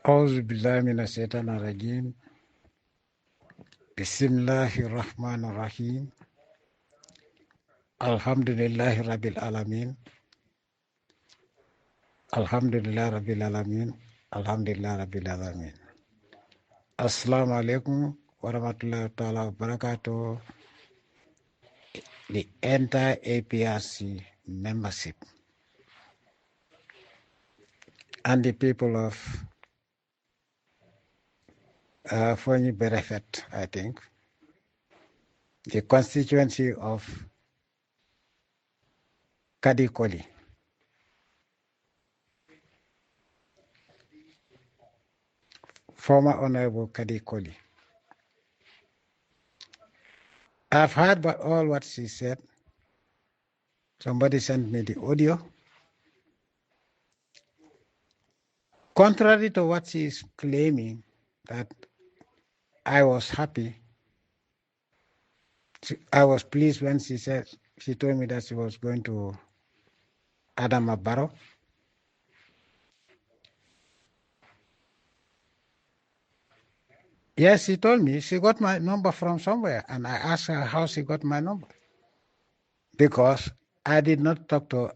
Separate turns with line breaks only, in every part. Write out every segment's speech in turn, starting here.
أعوذ بالله من الشيطان الرجيم بسم الله الرحمن الرحيم الحمد لله رب العالمين الحمد لله رب العالمين الحمد لله رب العالمين Assalamu alaikum warahmatullahi ta'ala wabarakatuh. The entire APRC membership and the people of Fonyi Berefet, I think, the constituency of Colley, former Honorable Colley. I've heard all what she said. Somebody sent me the audio. Contrary to what she is claiming, that I was happy, I was pleased when she told me that she was going to Adama Barrow. Yes, she told me she got my number from somewhere, and I asked her how she got my number. Because I did not talk to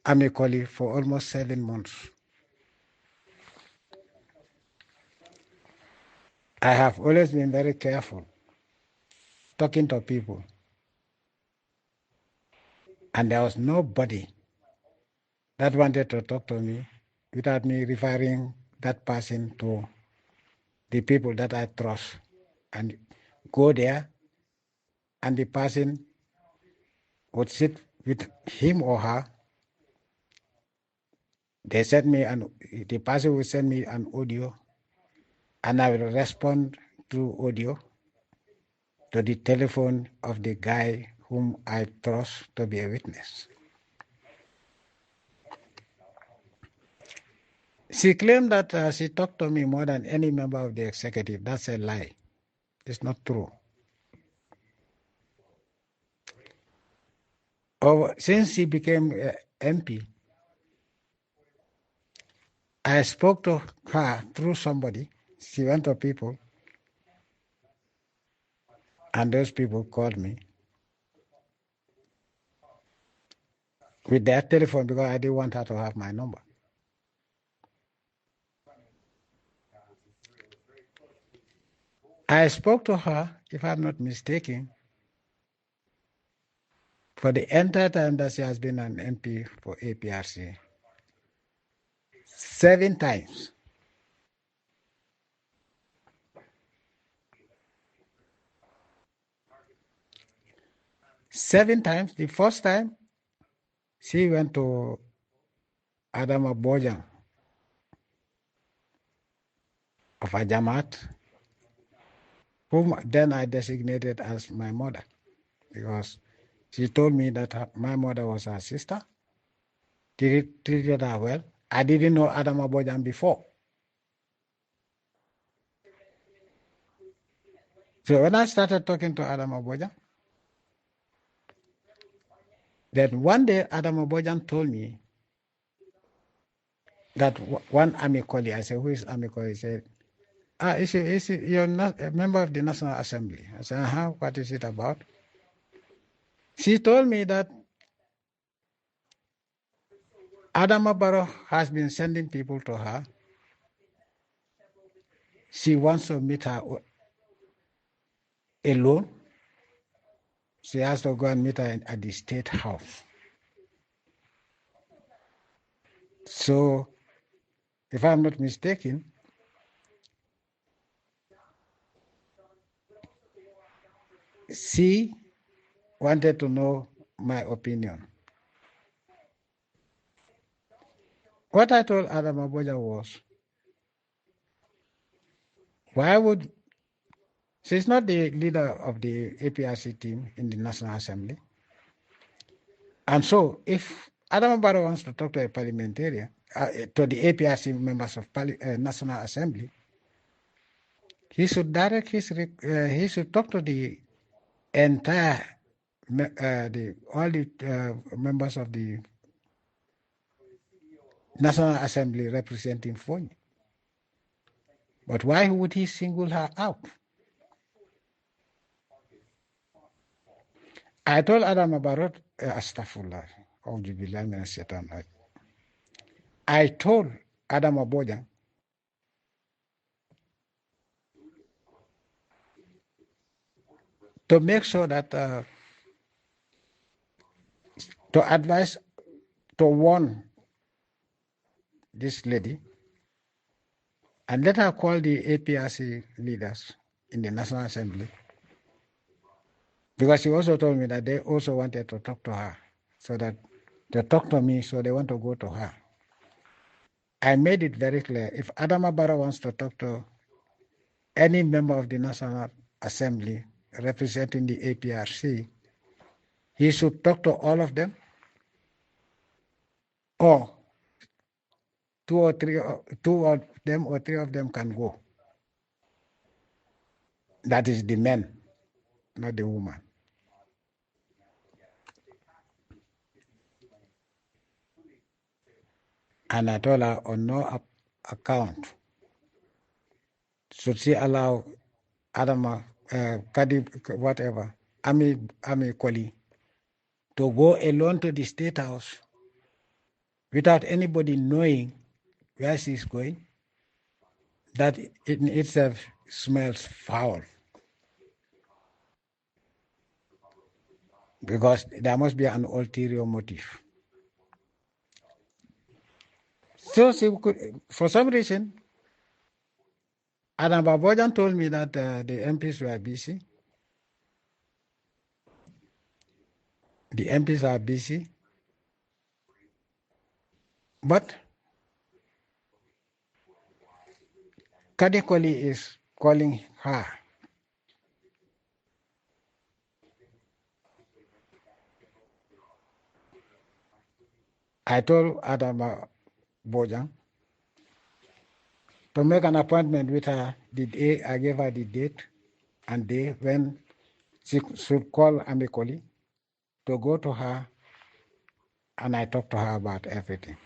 Amie Colley for almost 7 months. I have always been very careful talking to people. And there was nobody that wanted to talk to me without me referring that person to the people that I trust, and go there, and the person would sit with him or her. The person will send me an audio, and I will respond through audio to the telephone of the guy whom I trust to be a witness. She claimed that she talked to me more than any member of the executive. That's a lie. It's not true. Since she became MP, I spoke to her through somebody. She went to people, and those people called me with their telephone because I didn't want her to have my number. I spoke to her, if I'm not mistaken, for the entire time that she has been an MP for APRC, 7 times. Seven times. The first time, she went to Adama Bojang of Ajamat, whom then I designated as my mother, because she told me that my mother was her sister, treated her well. I didn't know Adama Bojang before. So when I started talking to Adama Bojang, then one day Adama Bojang told me that one Amie Colley, I said, who is Amie Colley? He said, you're not a member of the National Assembly. I said, what is it about? She told me that Adama Barrow has been sending people to her. She wants to meet her alone. She has to go and meet her at the State House. So, if I'm not mistaken, she wanted to know my opinion. What I told Adama Boja was, she's not the leader of the APRC team in the National Assembly. And so, if Adama Barrow wants to talk to a parliamentarian, to the APRC members of National Assembly, he should he should talk to the entire, all the members of the National Assembly representing Fonyi. But why would he single her out? I told Adam Barot, Astaghfirullah, I told Adam Abojang to make sure that, to advise, to warn this lady, and let her call the APRC leaders in the National Assembly. Because she also told me that they also wanted to talk to her, so that they talk to me, so they want to go to her. I made it very clear, if Adama Barrow wants to talk to any member of the National Assembly representing the APRC, he should talk to all of them, or two of them or three of them can go. That is the men, not the woman. And I told her on no account should she allow Adama, Kadi, whatever, Amie Colley, to go alone to the State House without anybody knowing where she's going. That in itself smells foul. Because there must be an ulterior motive. So she could, for some reason, Adam Babojan told me that the MPs were busy. The MPs are busy. But Kadekoli is calling her. I told Adam Bojang to make an appointment with her the day I gave her the date and day when she should call Amie Colley to go to her, and I talked to her about everything.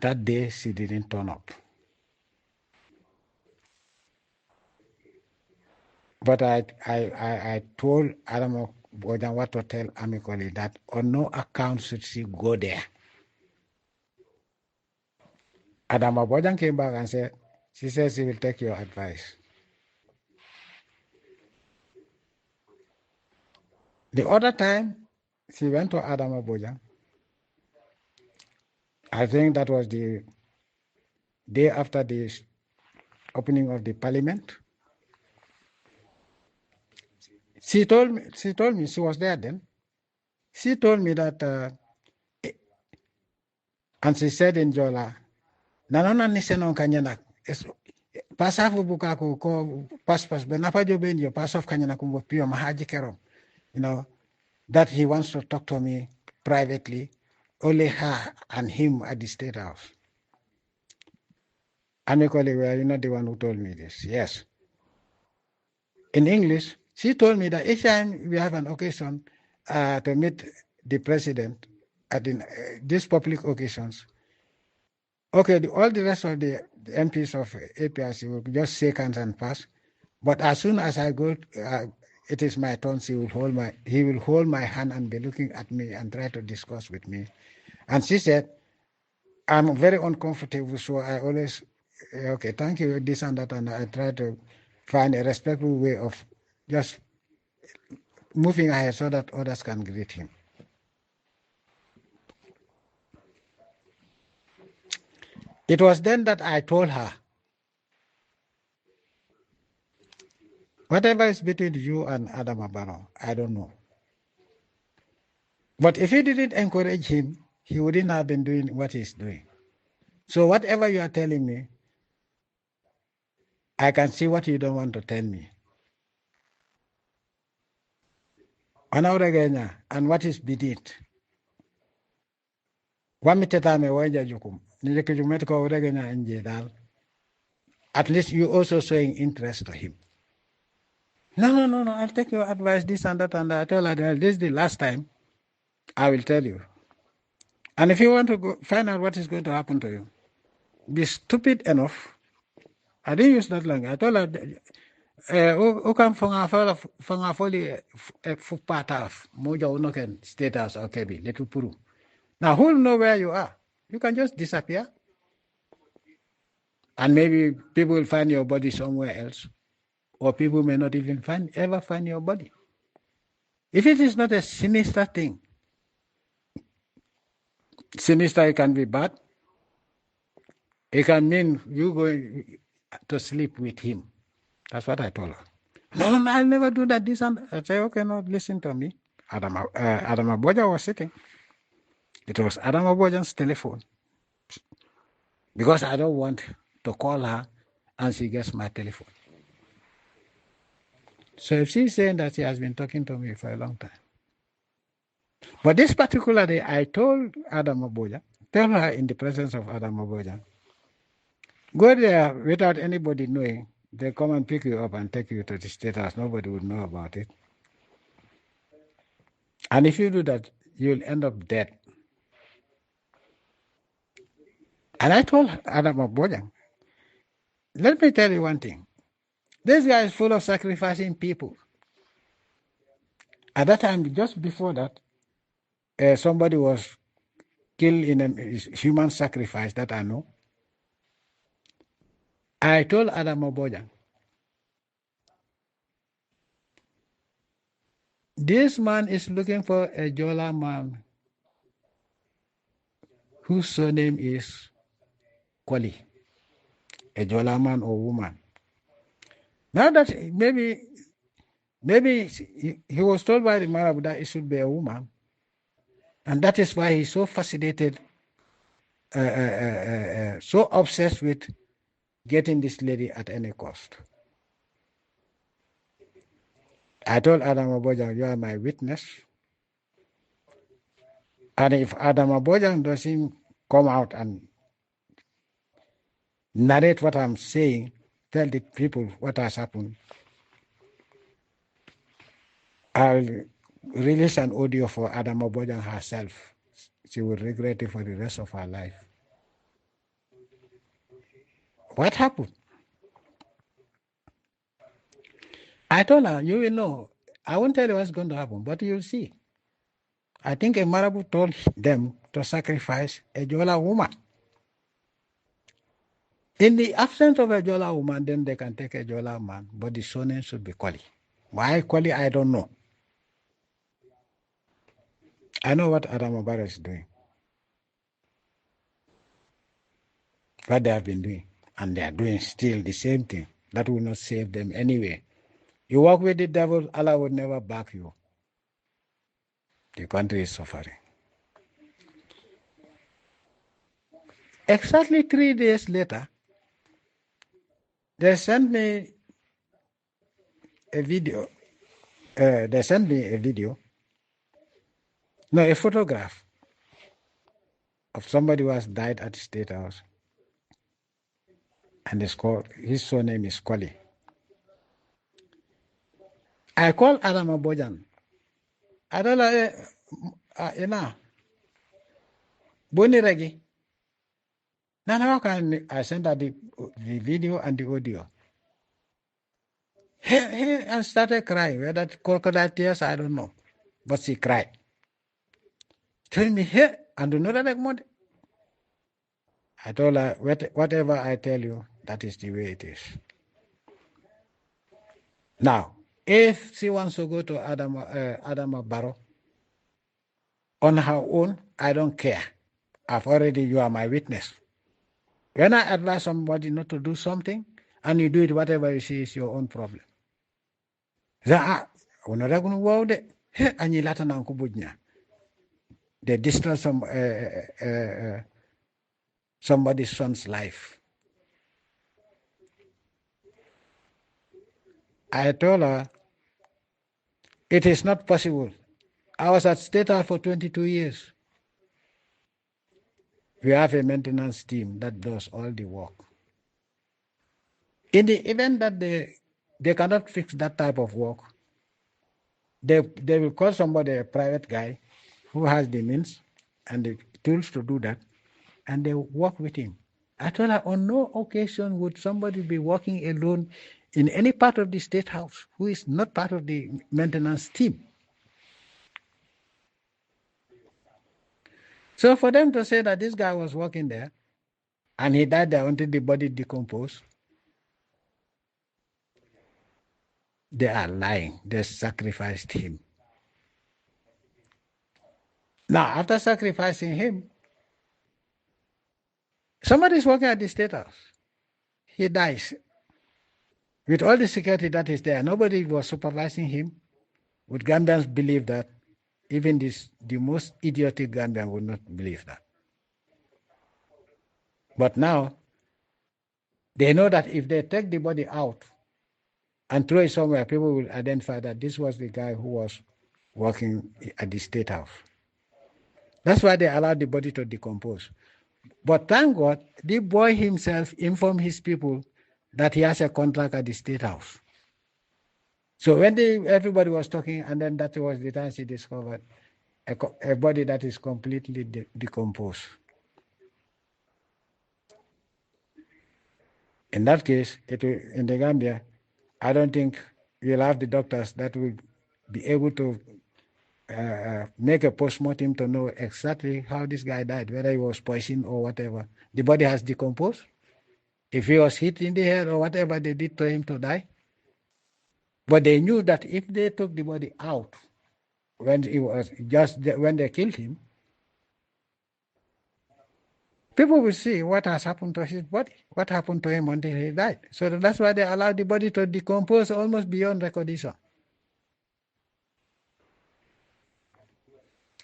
That day she didn't turn up. But I told Adam Bojang what to tell Amie Colley, that on no account should she go there. Adam Bojang came back and said, she says she will take your advice. The other time, she went to Adam Bojang. I think that was the day after the opening of the parliament. She told me she was there then. She told me that, and she said in Jola, nanona nisenon kanyanak, pasafu bukaku ko paspas benapa jobenyo pasof kanyanak kumbo pio mahaji kerom. You know, that he wants to talk to me privately, only her and him at the State House. Amie Colley, well, you're not the one who told me this. Yes. In English, she told me that each time we have an occasion to meet the president at these public occasions, okay, all the rest of the MPs of APRC will just shake hands and pass. But as soon as I go, it is my turn, he will hold my hand and be looking at me and try to discuss with me. And she said, I'm very uncomfortable, so I always, okay, thank you, this and that, and I try to find a respectful way of just moving ahead so that others can greet him. It was then that I told her, whatever is between you and Adam Barrow, I don't know. But if you didn't encourage him, he wouldn't have been doing what he's doing. So whatever you are telling me, I can see what you don't want to tell me. And what is beneath? At least you also showing interest to him. No, I'll take your advice, this and that, and that. I tell her, this is the last time I will tell you. And if you want to go find out what is going to happen to you, be stupid enough. I didn't use that language. I told her, who come from a fully footpath of Moja Unoken State House or Kebi, Little Puru. Now, who will know where you are? You can just disappear. And maybe people will find your body somewhere else. Or people may not even ever find your body. If it is not a sinister thing, sinister, it can be bad. It can mean you going to sleep with him. That's what I told her. No, I'll never do that. This and I say, okay, no, listen to me. Adam Aboja was sitting. It was Adam Aboja's telephone. Because I don't want to call her and she gets my telephone. So if she's saying that she has been talking to me for a long time. But this particular day, I told Adam Aboja, tell her in the presence of Adam Aboja, go there without anybody knowing. They come and pick you up and take you to the state house. Nobody would know about it. And if you do that, you'll end up dead. And I told Adam Aboja, let me tell you one thing. This guy is full of sacrificing people. At that time, just before that, somebody was killed in a human sacrifice that I know. I told Adam Aboja, this man is looking for a Jola man whose surname is Colley, a Jola man or woman. Now that maybe he was told by the Marab that it should be a woman, and that is why he's so fascinated, so obsessed with getting this lady at any cost. I told Adam Aboja, you are my witness. And if Adam Aboja doesn't come out and narrate what I'm saying, tell the people what has happened, I'll release an audio for Adam Aboja herself. She will regret it for the rest of her life. What happened? I told her, you will know. I won't tell you what's going to happen, but you'll see. I think a Marabu told them to sacrifice a Jola woman. In the absence of a Jola woman, then they can take a Jola man, but the surname should be Colley. Why Colley, I don't know. I know what Adam Obara is doing, what they have been doing, and they are doing still the same thing. That will not save them anyway. You work with the devil, Allah will never back you. The country is suffering. Exactly 3 days later, they sent me a video. A photograph of somebody who has died at the State House. And his surname is Colley. I called Adam Abojan. I told her, Boni Regi. Now how can I send her the video and the audio? And started crying. Whether crocodile tears, I don't know. But she cried. Tell me, hey, and do not like more. I told her, whatever I tell you, that is the way it is. Now, if she wants to go to Adam Barrow on her own, I don't care. You are my witness. When I advise somebody not to do something, and you do it, whatever you see is your own problem. The destroy somebody's son's life. I told her, it is not possible. I was at State House for 22 years. We have a maintenance team that does all the work. In the event that the they cannot fix that type of work. They will call somebody, a private guy, who has the means and the tools to do that, and they work with him. I told her, on no occasion would somebody be working alone in any part of the state house who is not part of the maintenance team. So for them to say that this guy was working there and he died there until the body decomposed, they are lying. They sacrificed him. Now, after sacrificing him, somebody is working at the state house. He dies. With all the security that is there, nobody was supervising him. Would Gambians believe that? Even the most idiotic Gambian would not believe that. But now, they know that if they take the body out and throw it somewhere, people will identify that this was the guy who was working at the state house. That's why they allowed the body to decompose. But thank God, the boy himself informed his people that he has a contract at the state house. So when everybody was talking, and then that was the time she discovered a body that is completely decomposed. In that case, in the Gambia, I don't think you'll have the doctors that will be able to make a post-mortem to know exactly how this guy died, whether he was poisoned or whatever. The body has decomposed. If he was hit in the head or whatever they did to him to die. But they knew that if they took the body out when they killed him, people will see what has happened to his body, what happened to him until he died. So that's why they allowed the body to decompose almost beyond recognition.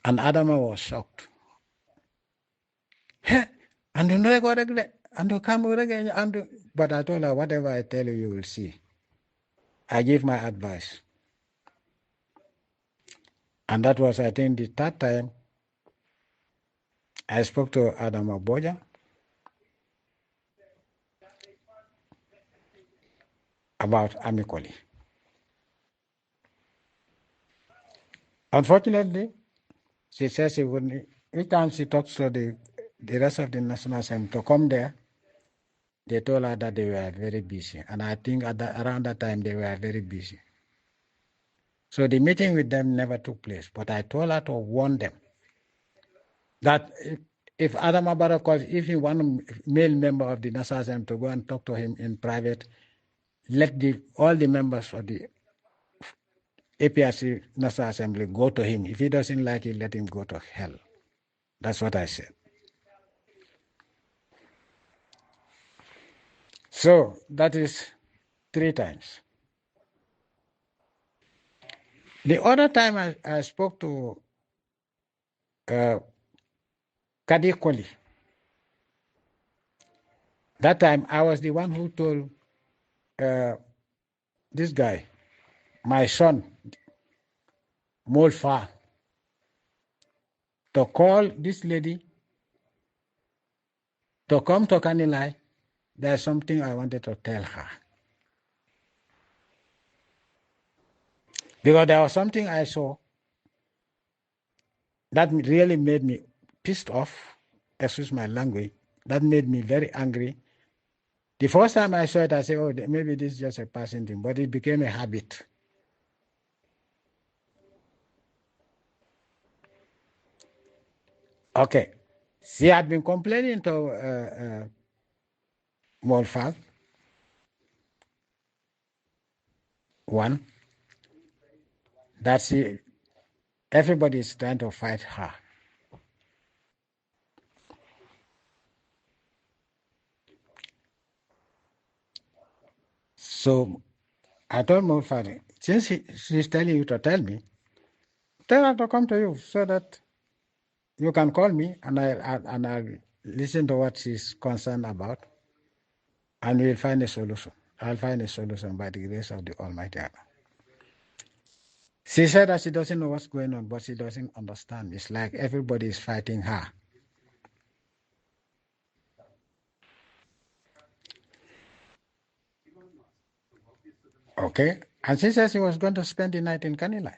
And Adama was shocked. And you know what and you come again, but I told her, whatever I tell you, you will see. I give my advice. And that was, I think, the third time I spoke to Adama Boja about Amie Colley. Unfortunately, she says she wouldn't. Each time she talks to the rest of the National Assembly to come there, they told her that they were very busy. And I think around that time, they were very busy. So the meeting with them never took place. But I told her to warn them that if Adam Abara calls, if he one male member of the National Assembly to go and talk to him in private, let all the members of the APRC National Assembly go to him. If he doesn't like it, let him go to hell. That's what I said. So that is 3 times. The other time I spoke to Colley. That time I was the one who told this guy, my son, Molfa, to call this lady to come to Kanilai. There's something I wanted to tell her. Because there was something I saw that really made me pissed off, excuse my language, that made me very angry. The first time I saw it, I said, oh, maybe this is just a passing thing, but it became a habit. Okay. She had been complaining to Molfag, one, that everybody is trying to fight her. So I told Molfag, since she's telling you to tell me, tell her to come to you so that you can call me and I'll listen to what she's concerned about, and we'll find a solution. I'll find a solution by the grace of the Almighty Allah. She said that she doesn't know what's going on, but she doesn't understand. It's like everybody is fighting her. Okay. And she says she was going to spend the night in Kanilai.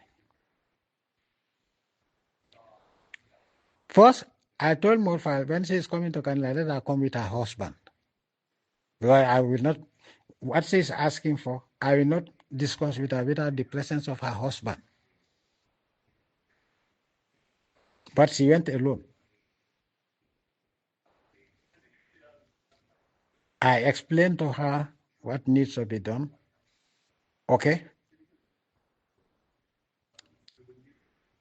First, I told Morfa when she is coming to Kanilai, let her come with her husband. Because I will not, what she is asking for, I will not discuss with her without the presence of her husband. But she went alone. I explained to her what needs to be done. Okay.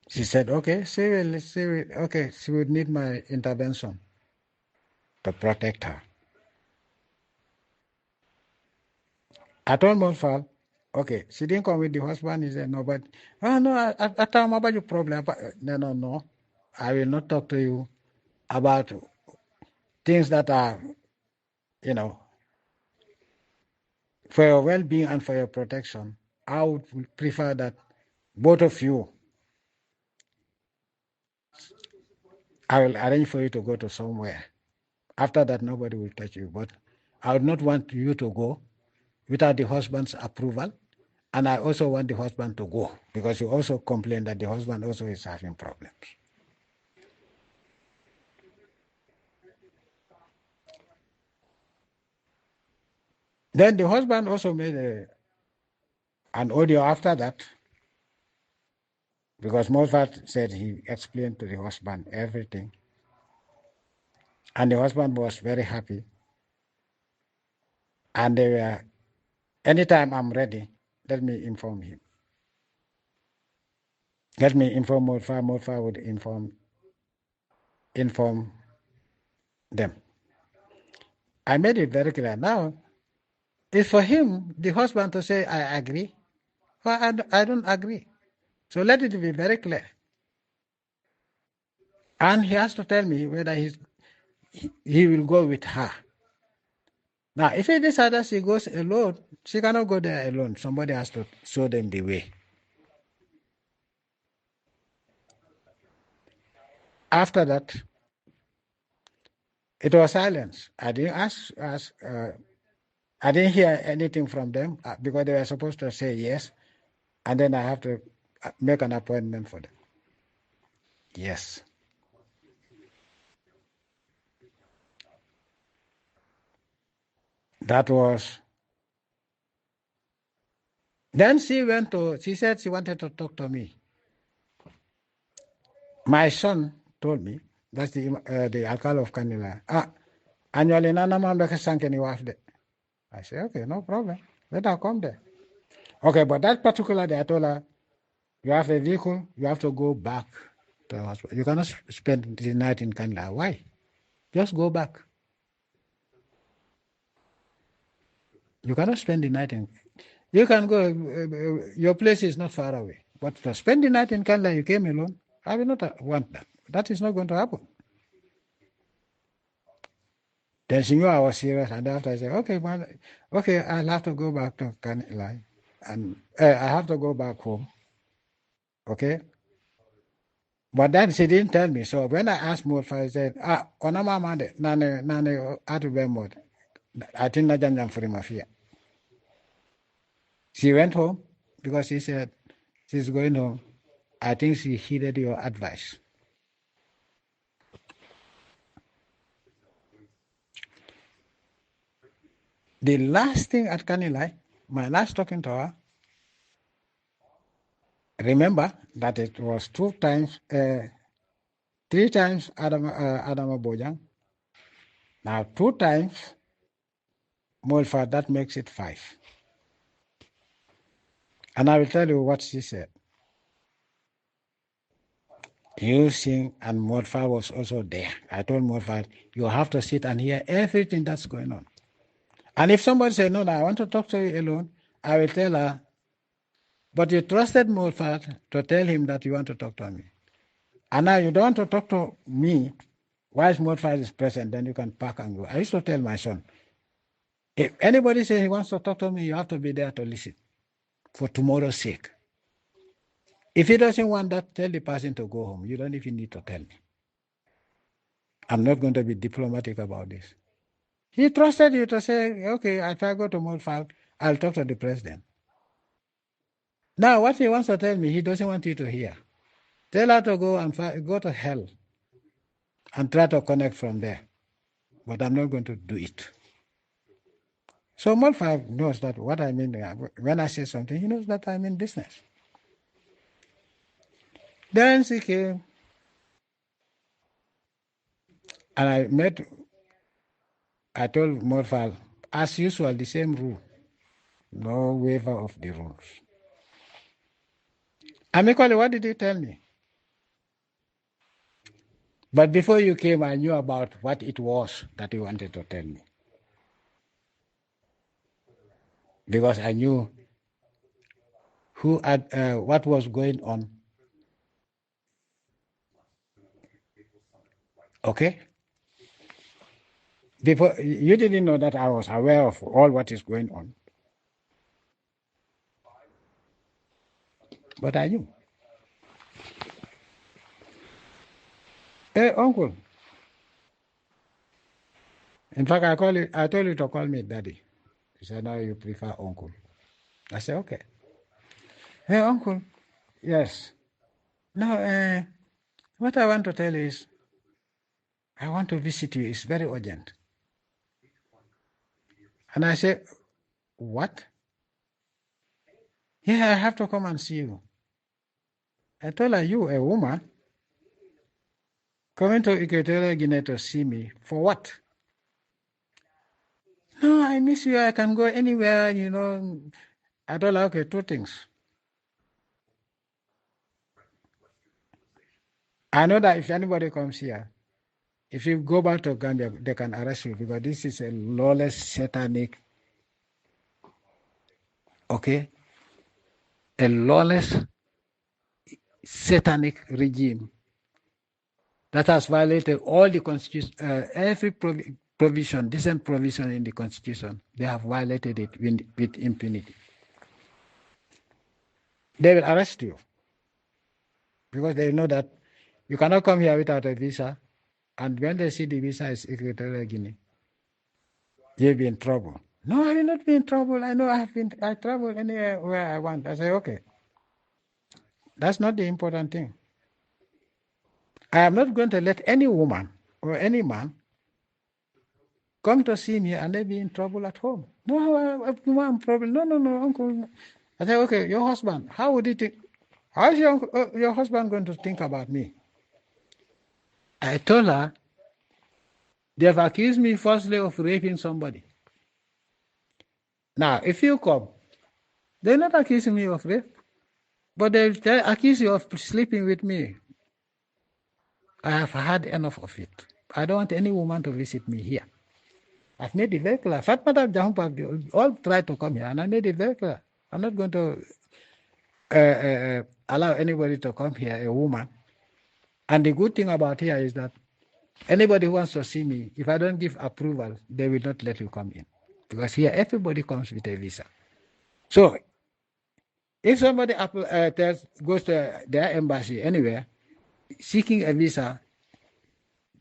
She said, okay, she would need my intervention to protect her. I told Monfal, okay, she didn't come with the husband. He said, no, but, oh, no, I tell him about your problem. No. I will not talk to you about things that are, for your well-being and for your protection. I would prefer that both of you, I will arrange for you to go to somewhere. After that, nobody will touch you. But I would not want you to go without the husband's approval. And I also want the husband to go because you also complain that the husband also is having problems. Then the husband also made an audio after that because Mozart said he explained to the husband everything. And the husband was very happy. And they were, anytime I'm ready, let me inform him. Let me inform Mozart. Mozart would inform them. I made it very clear. Now, it's for him, the husband, to say, I agree, or I don't agree. So let it be very clear. And he has to tell me whether he will go with her. Now, if he decides she goes alone, she cannot go there alone. Somebody has to show them the way. After that, it was silence. I didn't I didn't hear anything from them because they were supposed to say yes, and then I have to make an appointment for them. Yes. That was. Then she said she wanted to talk to me. My son told me, that's the alcalde of Kanila. Annually, Nana Mambeka Sankeni Wafde. I said, okay, no problem. Let her come there. Okay, but that particular day, I told her, you have a vehicle, you have to go back to the hospital. You cannot spend the night in Kanila. Why? Just go back. You cannot spend the night in. You can go. Your place is not far away. But to spend the night in Kanila, you came alone. I will not want that. That is not going to happen. Then she knew I was serious, and after I said, okay, man, okay, I'll have to go back to Kanila, and I have to go back home. Okay. But then she didn't tell me. So when I asked Mofa, I said, Konama Mande, Nane, Atubemod. I think Najanjam for mafia. She went home because she said she's going home. I think she heeded your advice. The last thing at Kanilai, my last talking to her, remember that it was 3 times Adama Bojang. Now 2 times Molfa, that makes it 5. And I will tell you what she said. You sing, and Molfa was also there. I told Molfa, you have to sit and hear everything that's going on. And if somebody says, no, I want to talk to you alone, I will tell her, but you trusted Molfa to tell him that you want to talk to me. And now you don't want to talk to me whilst Molfa is present, then you can pack and go. I used to tell my son, if anybody says he wants to talk to me, you have to be there to listen for tomorrow's sake. If he doesn't want that, tell the person to go home. You don't even need to tell me. I'm not going to be diplomatic about this. He trusted you to say, okay, if I go to Molfa, I'll talk to the president. Now, what he wants to tell me, he doesn't want you to hear. Tell her to go and go to hell and try to connect from there. But I'm not going to do it. So Mod 5 knows that what I mean. When I say something, he knows that I'm in business. Then she came, and I told Mod 5, as usual, the same rule. No waiver of the rules. Amie, what did you tell me? But before you came, I knew about what it was that you wanted to tell me. Because I knew what was going on. Okay? Before you didn't know that I was aware of all what is going on. But I knew. Hey, uncle. In fact, I told you to call me daddy. He said, no, you prefer uncle. I said, okay. Hey, uncle. Yes. No, what I want to tell you is, I want to visit you. It's very urgent. And I said, what? Yeah, I have to come and see you. I told her, you, a woman, coming to Equatorial Guinea to see me, for what? No, I miss you. I can go anywhere, I told her, okay, two things. I know that if anybody comes here, if you go back to Gambia, they can arrest you because this is a lawless, satanic, okay? A lawless, satanic regime that has violated all the constitution, every provision, decent provision in the constitution. They have violated it with impunity. They will arrest you because they know that you cannot come here without a visa. And when they see the visa is Equatorial Guinea, you'll be in trouble. No, I will not be in trouble. I know I travel anywhere where I want. I say, okay. That's not the important thing. I am not going to let any woman or any man come to see me and they be in trouble at home. No, I'm trouble. No, uncle. I say, okay, your husband, how would he think? How is your husband going to think about me? I told her, they have accused me falsely of raping somebody. Now, if you come, they're not accusing me of rape, but they accuse you of sleeping with me. I have had enough of it. I don't want any woman to visit me here. I've made it very clear. Fatmata Jammeh all tried to come here, and I made it very clear. I'm not going to allow anybody to come here, a woman. And the good thing about here is that anybody who wants to see me, if I don't give approval, they will not let you come in. Because here, everybody comes with a visa. So, if somebody goes to their embassy anywhere, seeking a visa,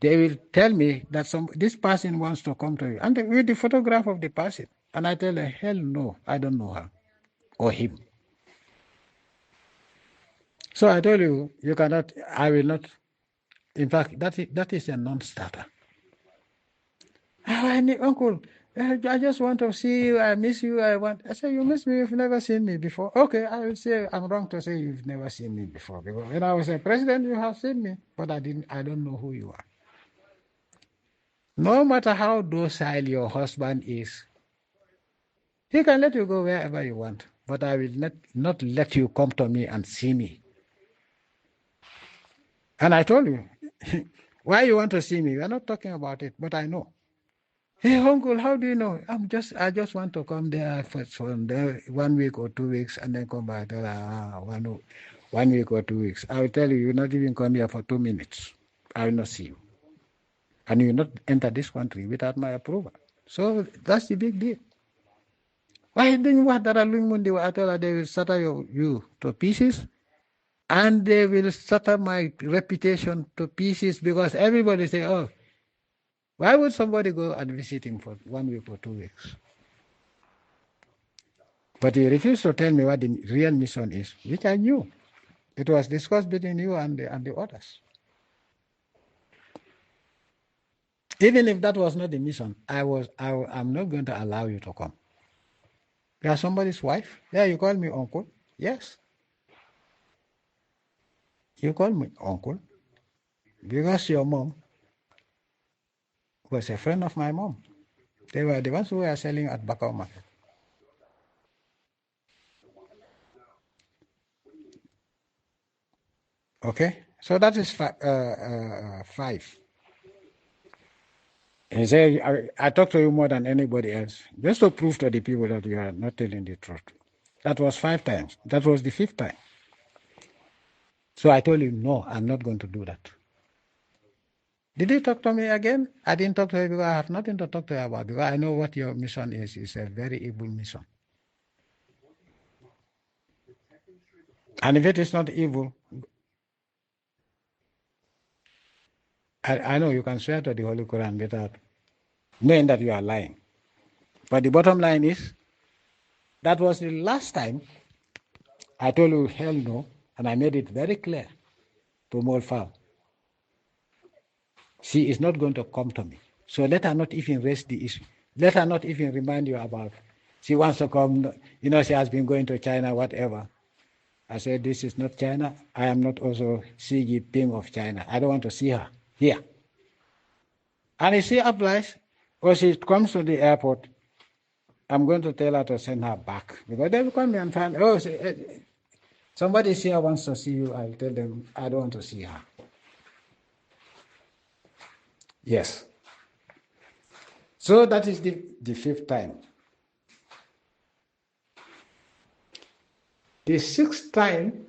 they will tell me that this person wants to come to you. And with the photograph of the person. And I tell them, hell no, I don't know her or him. So I told you, you cannot, I will not. In fact, that is a non-starter. Uncle, I just want to see you. I miss you. I say, you miss me. You've never seen me before. Okay, I will say I'm wrong to say you've never seen me before. Because when I was a president, you have seen me, but I don't know who you are. No matter how docile your husband is, he can let you go wherever you want, but I will not let you come to me and see me. And I told you, why you want to see me? We're not talking about it, but I know. Hey, uncle, how do you know? I just want to come there for there 1 week or 2 weeks and then come back. 1 week or 2 weeks. I will tell you, you will not even come here for 2 minutes. I will not see you. And you will not enter this country without my approval. So that's the big deal. Why didn't you want that? They will shatter you to pieces, and they will shatter my reputation to pieces because everybody say, oh, why would somebody go and visit him for 1 week or 2 weeks? But you refused to tell me what the real mission is, which I knew. It was discussed between you and the others. Even if that was not the mission, I'm not going to allow you to come. You are somebody's wife. Yeah, you call me uncle. Yes. You call me uncle because your mom was a friend of my mom. They were the ones who were selling at Bakau Market. Okay, so that is five. He said, I talk to you more than anybody else, just to prove to the people that you are not telling the truth. That was 5 times. That was the 5th time. So I told you, no, I'm not going to do that. Did you talk to me again? I didn't talk to you because I have nothing to talk to you about, because I know what your mission is. It's a very evil mission. And if it is not evil, I know you can swear to the Holy Quran without knowing that you are lying. But the bottom line is, that was the last time I told you, hell no, and I made it very clear to Molfal. She is not going to come to me. So let her not even raise the issue. Let her not even remind you about, she wants to come, she has been going to China, whatever. I said, this is not China. I am not also Xi Jinping of China. I don't want to see her here. And if she applies, or she comes to the airport, I'm going to tell her to send her back. Because they will come and find, somebody here wants to see you. I'll tell them, I don't want to see her. Yes. So that is the 5th time. The 6th time,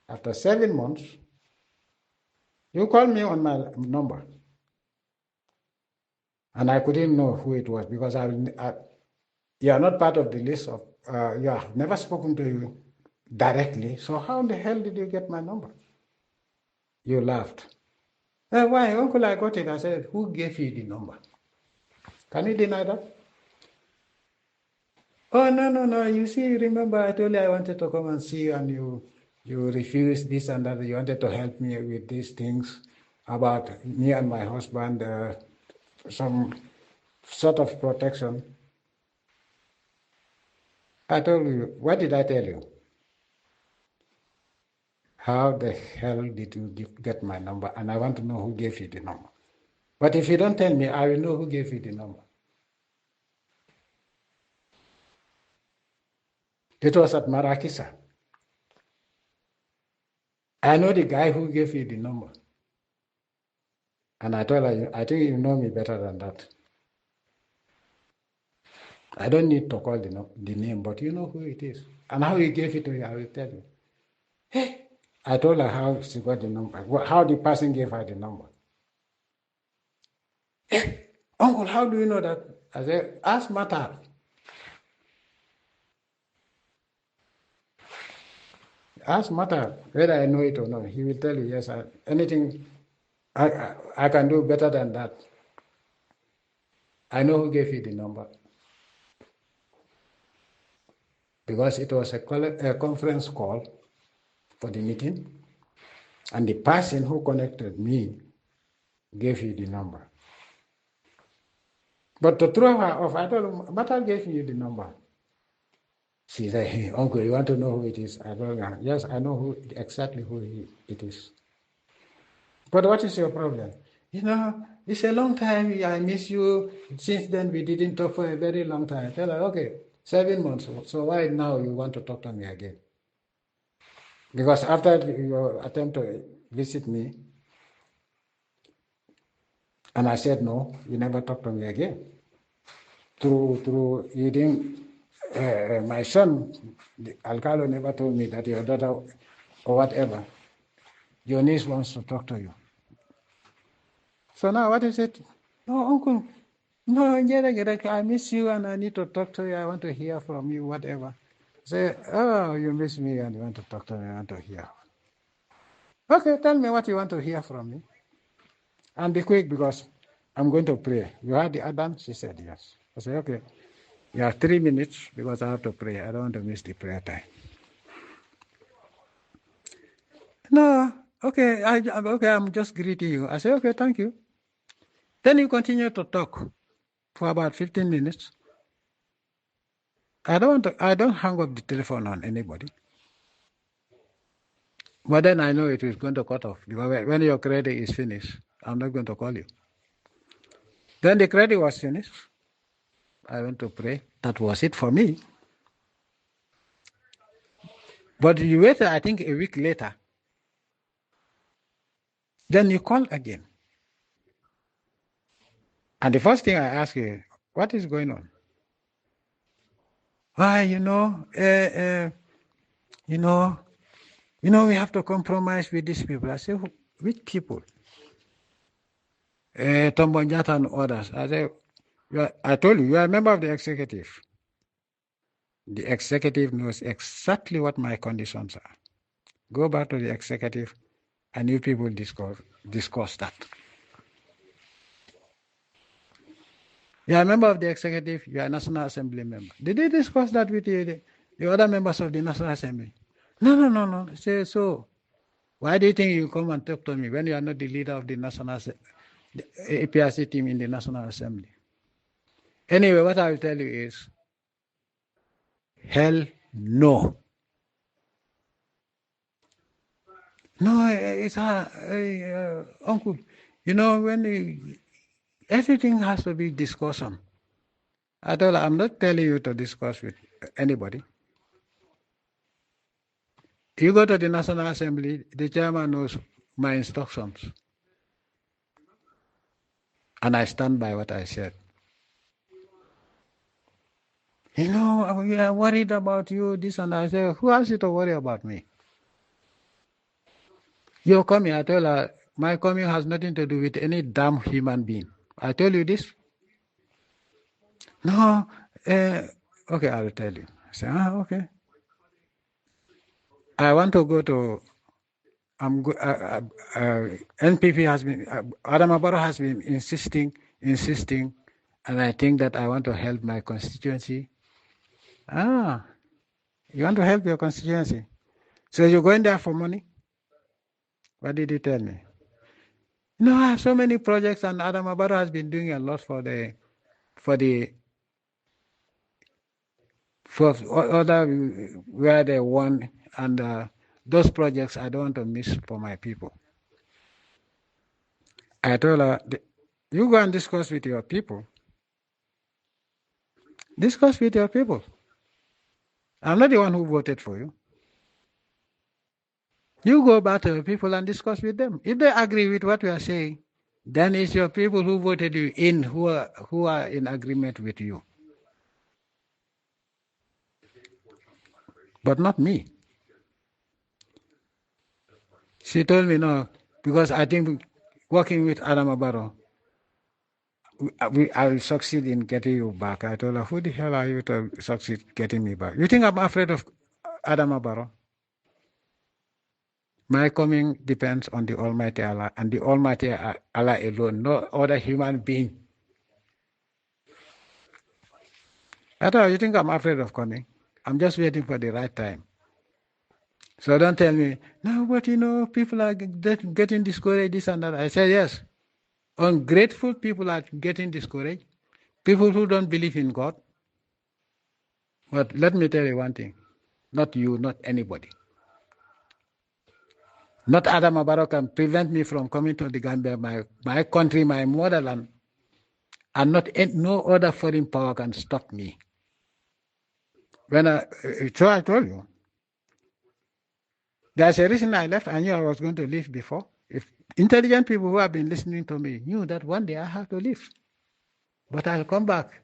after 7 months, you called me on my number. And I couldn't know who it was because you are not part of the list of, you have never spoken to you directly. So how the hell did you get my number? You laughed. Why, uncle, I got it. I said, who gave you the number? Can you deny that? Oh, no. You see, remember I told you I wanted to come and see you and you refused this and that. You wanted to help me with these things about me and my husband, some sort of protection. I told you, what did I tell you? How the hell did you get my number? And I want to know who gave you the number. But if you don't tell me, I will know who gave you the number. It was at Marakisa. I know the guy who gave you the number. And I told her, I think you know me better than that. I don't need to call the name, but you know who it is. And how he gave it to you, I will tell you. Hey, I told her how she got the number, how the person gave her the number. Hey, uncle, how do you know that? I said, ask Matar. Ask Matar whether I know it or not. He will tell you, yes, anything I can do better than that. I know who gave you the number. Because it was a conference call for the meeting, and the person who connected me gave you the number. But to throw her off, I told him, Matar gave you the number. She said, hey, uncle, you want to know who it is? I told her, yes, I know exactly who it is. But what is your problem? It's a long time. I miss you. Since then, we didn't talk for a very long time. I tell her, okay, 7 months. So why now you want to talk to me again? Because after your attempt to visit me, and I said, no, you never talk to me again. Through you didn't, my son, Alcalo never told me that your daughter or whatever, your niece wants to talk to you. So now what is it? No, uncle, no, I miss you and I need to talk to you. I want to hear from you, whatever. Say, oh, you miss me and you want to talk to me, I want to hear. Okay, tell me what you want to hear from me. And be quick because I'm going to pray. You heard the Adam? She said yes. I said, okay. You have 3 minutes because I have to pray. I don't want to miss the prayer time. No, okay, I'm just greeting you. I say, okay, thank you. Then you continue to talk for about 15 minutes. I don't hang up the telephone on anybody. But then I know it is going to cut off. Because when your credit is finished, I'm not going to call you. Then the credit was finished. I went to pray. That was it for me. But you waited, I think, a week later. Then you call again. And the first thing I ask you, what is going on? Why, we have to compromise with these people. I say, which people? Tombonjata and others. I say, I told you, you are a member of the executive. The executive knows exactly what my conditions are. Go back to the executive and you people discuss that. You are a member of the executive, you are a National Assembly member. Did they discuss that with you, the other members of the National Assembly? No. Say, so why do you think you come and talk to me when you are not the leader of the the APRC team in the National Assembly? Anyway, what I will tell you is, hell no. No, it's uncle. When everything has to be discussion. I'm not telling you to discuss with anybody. You go to the National Assembly, the chairman knows my instructions. And I stand by what I said. We are worried about you, this and that. I say, who asked you to worry about me? You're coming, I tell her, my coming has nothing to do with any damn human being. I tell you this. No, okay, I will tell you. I say, okay. I want to go to, NPP has been, Adam Abaro has been insisting, and I think that I want to help my constituency. You want to help your constituency? So you're going there for money? What did he tell me? I have so many projects, and Adam Abaro has been doing a lot for other where they won, and those projects I don't want to miss for my people. I told her, you go and discuss with your people. Discuss with your people. I'm not the one who voted for you. You go back to your people and discuss with them. If they agree with what we are saying, then it's your people who voted you in who are in agreement with you. But not me. She told me no, because I think working with Adam Abaro, I will succeed in getting you back. I told her, who the hell are you to succeed getting me back? You think I'm afraid of Adam Abaro? My coming depends on the Almighty Allah, and the Almighty Allah alone, no other human being. I thought, you think I'm afraid of coming? I'm just waiting for the right time. So don't tell me, no, but people are getting discouraged, this and that. I said, yes. Ungrateful people are getting discouraged. People who don't believe in God. But let me tell you one thing. Not you, not anybody. Not Adam Abaro can prevent me from coming to the Gambia, my country, my motherland. And no other foreign power can stop me. So I told you. There's a reason I left. I knew I was going to leave before. If intelligent people who have been listening to me knew that one day I have to leave. But I'll come back.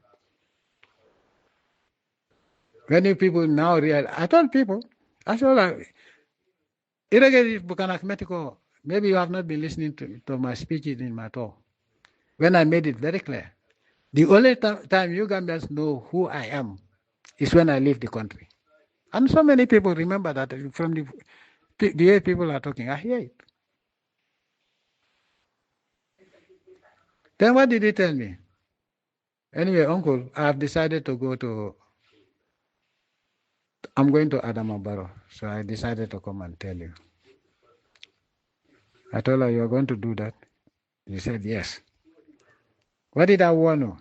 Many people now realize, I told people, maybe you have not been listening to my speeches in my talk. When I made it very clear, the only time you Gambians know who I am is when I leave the country. And so many people remember that from the way people are talking. I hear it. Then what did he tell me? Anyway, Uncle, I have decided to I'm going to Adama Barrow. So I decided to come and tell you. I told her, you're going to do that? She said, yes. What did I warn you?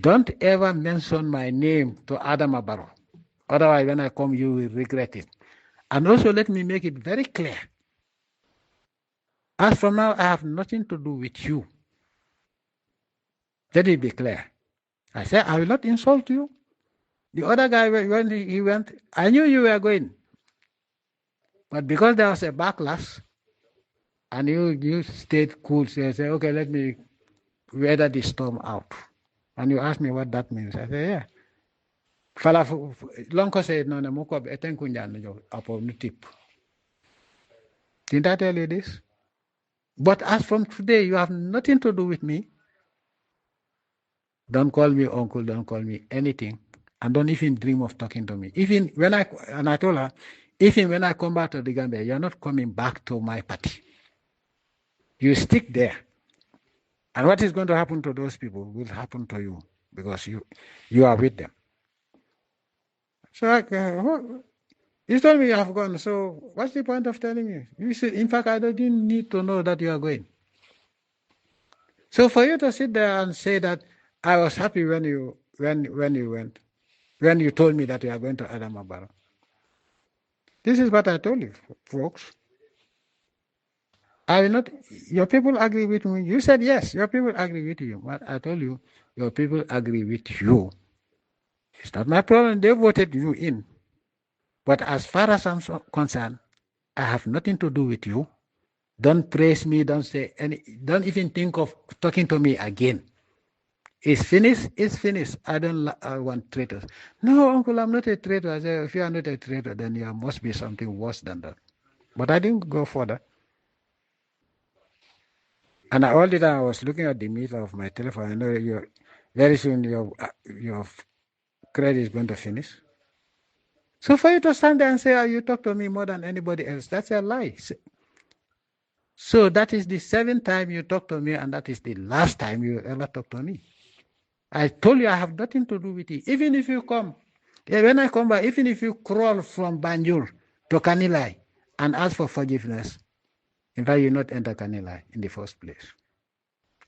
Don't ever mention my name to Adama Barrow. Otherwise, when I come, you will regret it. And also, let me make it very clear. As from now, I have nothing to do with you. Let it be clear. I said, I will not insult you. The other guy, when he went, I knew you were going. But because there was a backlash, and you stayed cool, so I said, okay, let me weather the storm out. And you asked me what that means. I said, yeah. Fala lonko said, no, moko etenkunyan yo apo nutip. Didn't I tell you this? But as from today, you have nothing to do with me. Don't call me uncle, don't call me anything. And don't even dream of talking to me. Even when I told her, even when I come back to the Gambia, you're not coming back to my party. You stick there. And what is going to happen to those people will happen to you because you are with them. So you told me you have gone. So what's the point of telling me? You said, in fact, I didn't need to know that you are going. So for you to sit there and say that I was happy when you went, when you told me that you are going to Adama Barrow. This is what I told you, folks. I will not. Your people agree with me. You said yes. Your people agree with you. But I told you, your people agree with you. It's not my problem. They voted you in. But as far as I'm concerned, I have nothing to do with you. Don't praise me. Don't say any. Don't even think of talking to me again. It's finished. It's finished. I don't want traitors. No, Uncle, I'm not a traitor. I said, if you are not a traitor, then there must be something worse than that. But I didn't go further. And all the time I was looking at the meter of my telephone. I know very soon your credit is going to finish. So for you to stand there and say, oh, you talk to me more than anybody else, that's a lie. So that is the 7th time you talk to me, and that is the last time you ever talk to me. I told you I have nothing to do with it. Even if you come, when I come back, even if you crawl from Banjul to Kanilai and ask for forgiveness, in fact, you not enter Kanilai in the first place.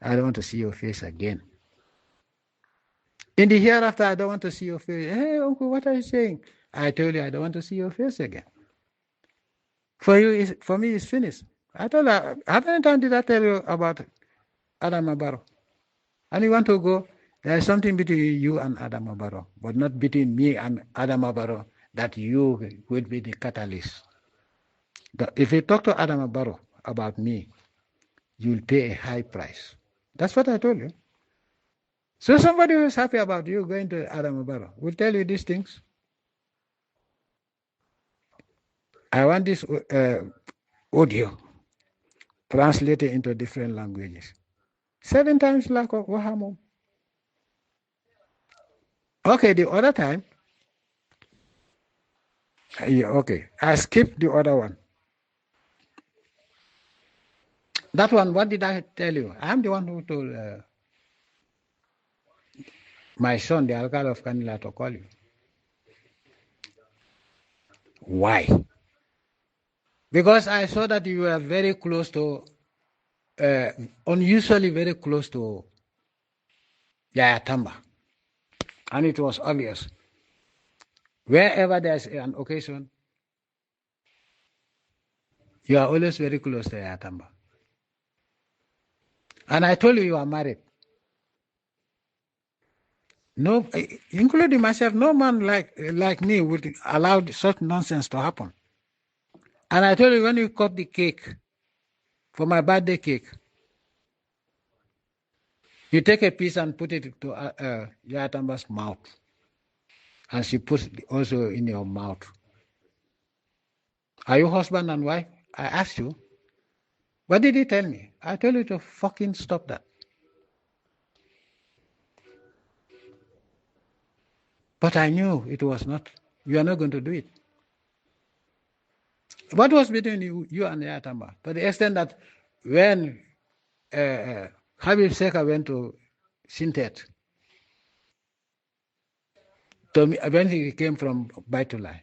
I don't want to see your face again. In the hereafter, I don't want to see your face. Hey, Uncle, what are you saying? I told you I don't want to see your face again. For you, for me, it's finished. I told her, how many times did I tell you about Adama Barrow? And you want to go, there is something between you and Adama Barrow, but not between me and Adama Barrow that you would be the catalyst. If you talk to Adama Barrow about me, you'll pay a high price. That's what I told you. So somebody who is happy about you going to Adama Barrow will tell you these things. I want this audio translated into different languages. 7 times lack of Wahamo. Okay, the other time, okay, I skipped the other one. That one, what did I tell you? I'm the one who told my son, the alcalde of Kanila, to call you. Why? Because I saw that you were very close to, unusually very close to Yahya Tamba. And it was obvious. Wherever there's an occasion, you are always very close to Yahya Tamba. And I told you are married. No, including myself, no man like me would allow such nonsense to happen. And I told you when you cut the cake for my birthday cake, you take a piece and put it to Yahya Tamba's mouth. And she puts it also in your mouth. Are you husband and wife? I asked you. What did he tell me? I told you to fucking stop that. But I knew it was not. You are not going to do it. What was between you and Yahya Tamba? To the extent that when Habib Seka went to Sintet. So when he came from Baitulai,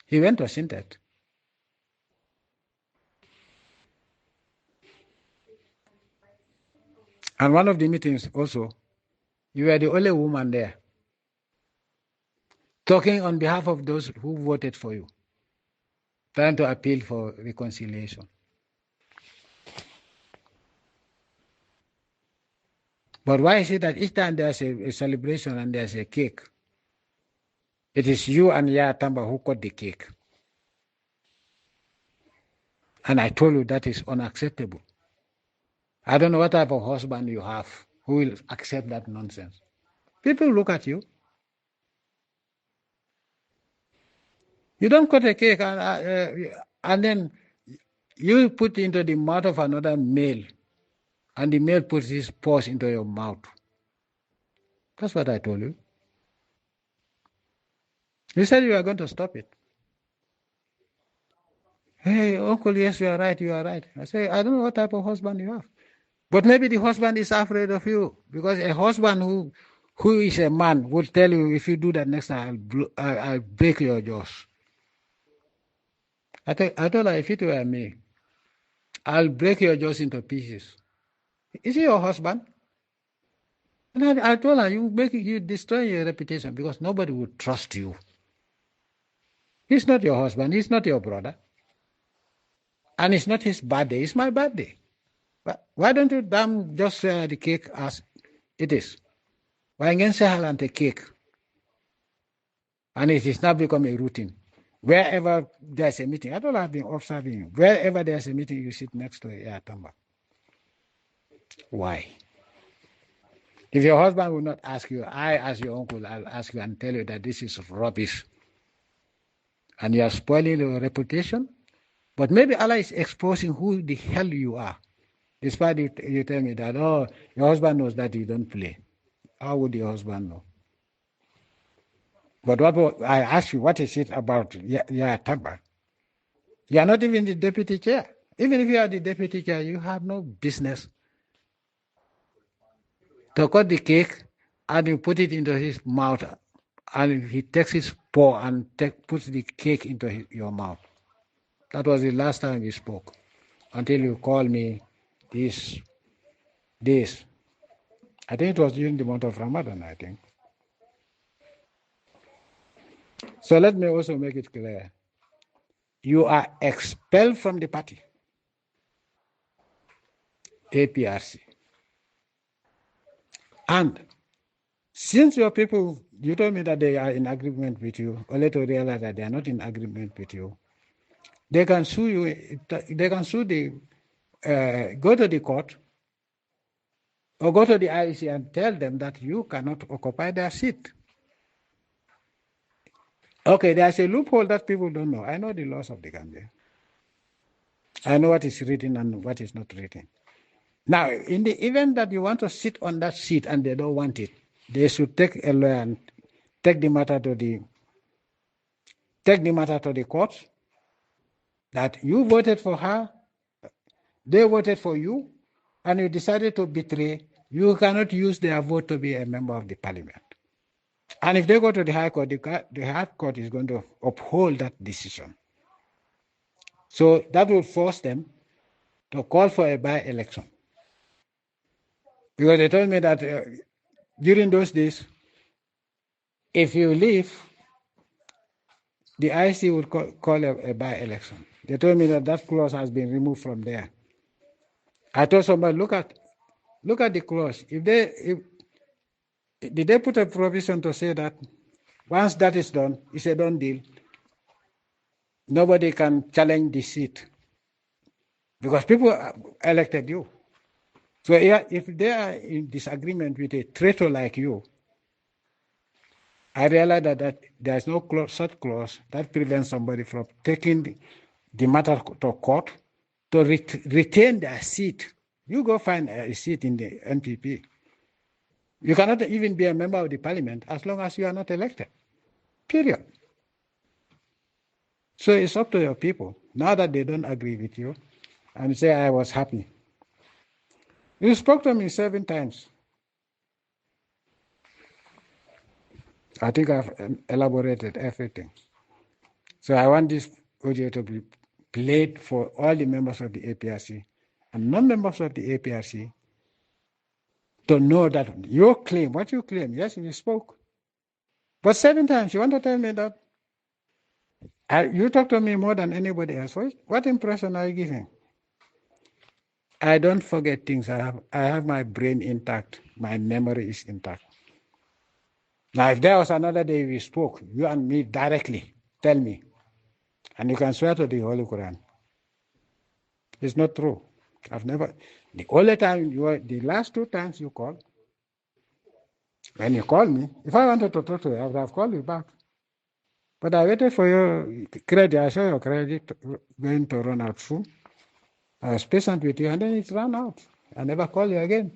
he went to Sintet. And one of the meetings also, you were the only woman there, talking on behalf of those who voted for you, trying to appeal for reconciliation. But why is it that each time there's a celebration and there's a cake, it is you and Yahya Tamba who cut the cake? And I told you that is unacceptable. I don't know what type of husband you have who will accept that nonsense. People look at you. You don't cut a cake and then you put into the mouth of another male, and the male puts his paws into your mouth. That's what I told you. You said you are going to stop it. Hey, uncle, yes, you are right, you are right. I say, I don't know what type of husband you have. But maybe the husband is afraid of you, because a husband who is a man will tell you, if you do that next time, I'll break your jaws. I told her, if it were me, I'll break your jaws into pieces. Is he your husband? And I told her, you destroy your reputation, because nobody would trust you. He's not your husband, he's not your brother. And it's not his birthday, it's my birthday. Why don't you damn just share the cake as it is? Why can't say the cake? And it is now become a routine. Wherever there's a meeting, I don't have been observing you. Wherever there's a meeting, you sit next to a Tamba. Why? If your husband will not ask you, I, as your uncle, I'll ask you and tell you that this is rubbish. And you are spoiling your reputation. But maybe Allah is exposing who the hell you are. Despite you tell me that, oh, your husband knows that you don't play. How would your husband know? But I ask you, what is it about Yahya Tamba? You are not even the deputy chair. Even if you are the deputy chair, you have no business to cut the cake and you put it into his mouth, and he takes his paw and puts the cake into your mouth. That was the last time we spoke, until you called me this. I think it was during the month of Ramadan, I think. So let me also make it clear. You are expelled from the party, APRC. And since your people, you told me that they are in agreement with you, only to realize that they are not in agreement with you, they can sue you, they can go to the court or go to the IEC and tell them that you cannot occupy their seat. Okay, there's a loophole that people don't know. I know the laws of the Gambia. I know what is written and what is not written. Now, in the event that you want to sit on that seat and they don't want it, they should take a lawyer and take the matter to the court, that you voted for her, they voted for you, and you decided to betray. You cannot use their vote to be a member of the parliament. And if they go to the High Court, the High Court is going to uphold that decision. So that will force them to call for a by-election. Because they told me that during those days, if you leave, the IC would call a by-election. They told me that clause has been removed from there. I told somebody, look at the clause. Did they put a provision to say that once that is done, it's a done deal, nobody can challenge the seat because people elected you. So if they are in disagreement with a traitor like you, I realize that there's no such clause that prevents somebody from taking the matter to court to retain their seat. You go find a seat in the NPP. You cannot even be a member of the parliament as long as you are not elected. Period. So it's up to your people. Now that they don't agree with you and say, I was happy. You spoke to me 7 times. I think I've elaborated everything. So I want this audio to be played for all the members of the APRC and non-members of the APRC to know that your claim, what you claim, yes, you spoke. But 7 times, you want to tell me that you talk to me more than anybody else. What impression are you giving? I don't forget things. I have my brain intact. My memory is intact. Now, if there was another day we spoke, you and me directly, tell me. And you can swear to the Holy Quran. It's not true. I've never. The only time the last 2 times you called, when you called me, if I wanted to talk to you, I would have called you back. But I waited for your credit. I saw your credit going to run out soon. I was patient with you, and then it ran out. I never called you again.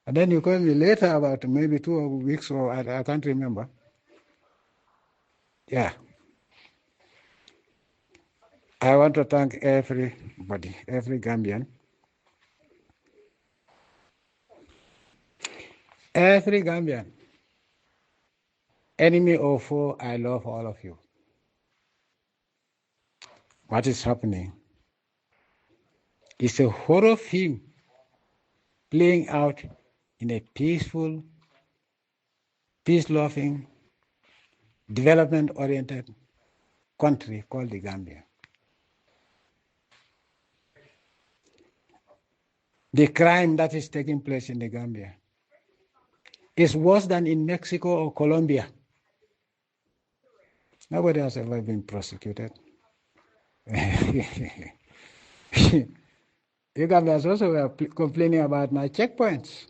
And then you called me later, about maybe 2 weeks, or I can't remember. Yeah. I want to thank everybody, every Gambian. Every Gambian. Enemy or foe, I love all of you. What is happening is a horror film playing out in a peaceful, peace-loving, development-oriented country called the Gambia. The crime that is taking place in the Gambia is worse than in Mexico or Colombia. Nobody has ever been prosecuted. You Gambians also were complaining about my checkpoints.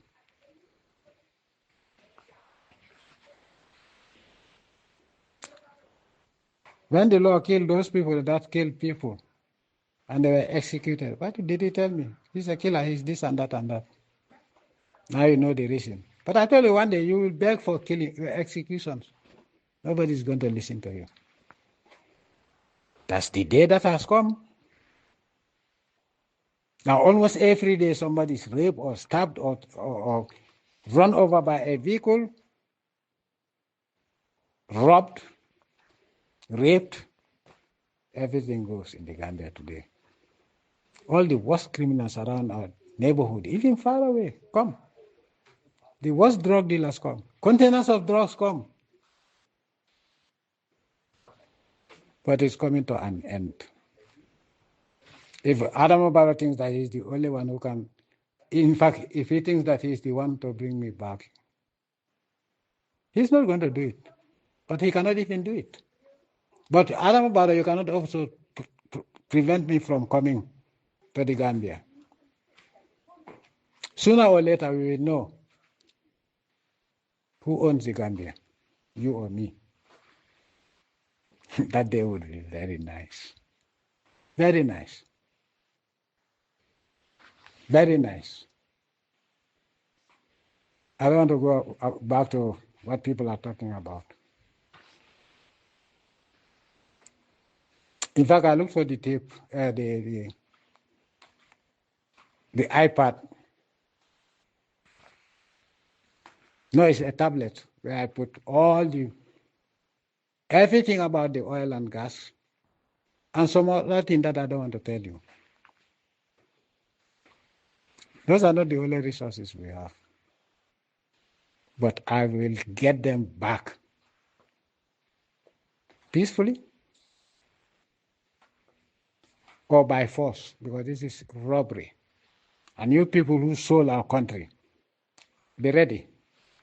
When the law killed those people that killed people and they were executed, what did he tell me? He's a killer, he's this and that and that. Now you know the reason. But I tell you, one day you will beg for executions. Nobody's going to listen to you. That's the day that has come. Now almost every day somebody's raped or stabbed or run over by a vehicle, robbed, raped. Everything goes in the Gambia today. All the worst criminals around our neighborhood, even far away, come. The worst drug dealers come. Containers of drugs come. But it's coming to an end. If Adam Barrow thinks that he's the only one who can, in fact, if he thinks that he's the one to bring me back, he's not going to do it. But he cannot even do it. But Adam Barrow, you cannot also prevent me from coming to the Gambia. Sooner or later, we will know who owns the Gambia, you or me. That day would be very nice. Very nice. Very nice. I don't want to go back to what people are talking about. In fact, I looked for the tape, the iPad. No, it's a tablet where I put everything about the oil and gas and some other thing that I don't want to tell you. Those are not the only resources we have. But I will get them back peacefully or by force, because this is robbery. And you people who sold our country, be ready.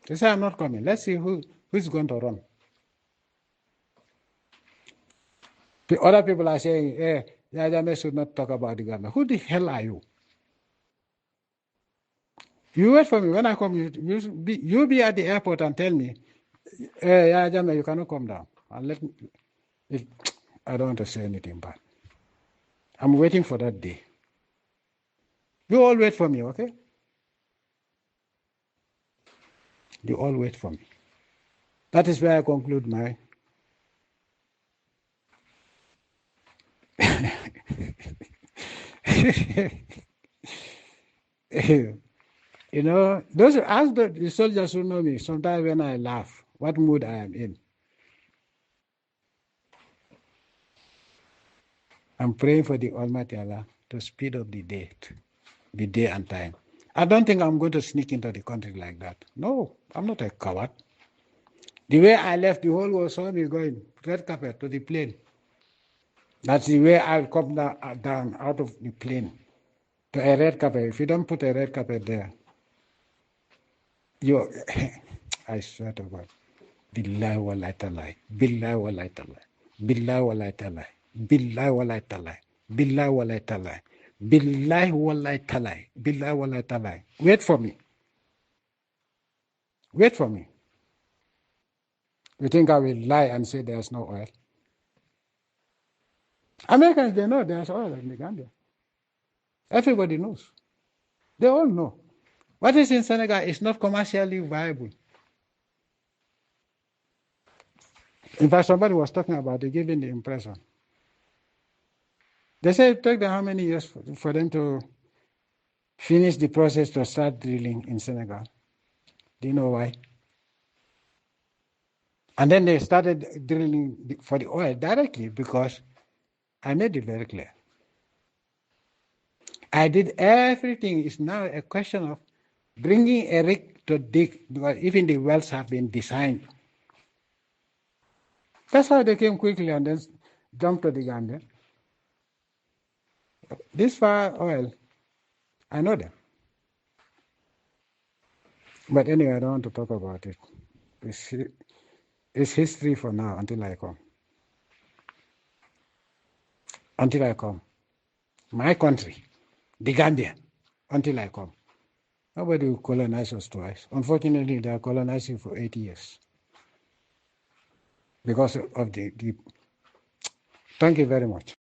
They say, I'm not coming. Let's see who's going to run. The other people are saying, Jammeh should not talk about the government. Who the hell are you? You wait for me. When I come, you be at the airport and tell me, Jammeh, you cannot come down. And I don't want to say anything bad. I'm waiting for that day. You all wait for me, okay? You all wait for me. That is where I conclude my... You know, those as the soldiers who know me, sometimes when I laugh, what mood I am in. I'm praying for the Almighty Allah to speed up the day and time. I don't think I'm going to sneak into the country like that. No, I'm not a coward. The way I left, the whole world saw me going red carpet to the plane. That's the way I'll come down out of the plane to a red carpet. If you don't put a red carpet there, I swear to God. Billahi wallahi talai. Billahi wallahi talai. Billahi wallahi talai. Billahi wallahi talai. Billahi wallahi talai. Billahi wallahi talai. Billahi wallahi talai. Wait for me. Wait for me. You think I will lie and say there's no oil? Americans, they know there's oil in the Gambia. Everybody knows. They all know. What is in Senegal is not commercially viable. In fact, somebody was talking about it, giving the impression. They say it took them how many years for them to finish the process to start drilling in Senegal? Do you know why? And then they started drilling for the oil directly because I made it very clear. I did everything. It's now a question of bringing a rig to dig, because even the wells have been designed. That's how they came quickly and then jumped to the Gambia. This far oil, I know them. But anyway, I don't want to talk about it. It's history for now until I come. Until I come. My country, the Gambia, until I come. Nobody will colonize us twice. Unfortunately, they are colonizing for 80 years. Because of the. Thank you very much.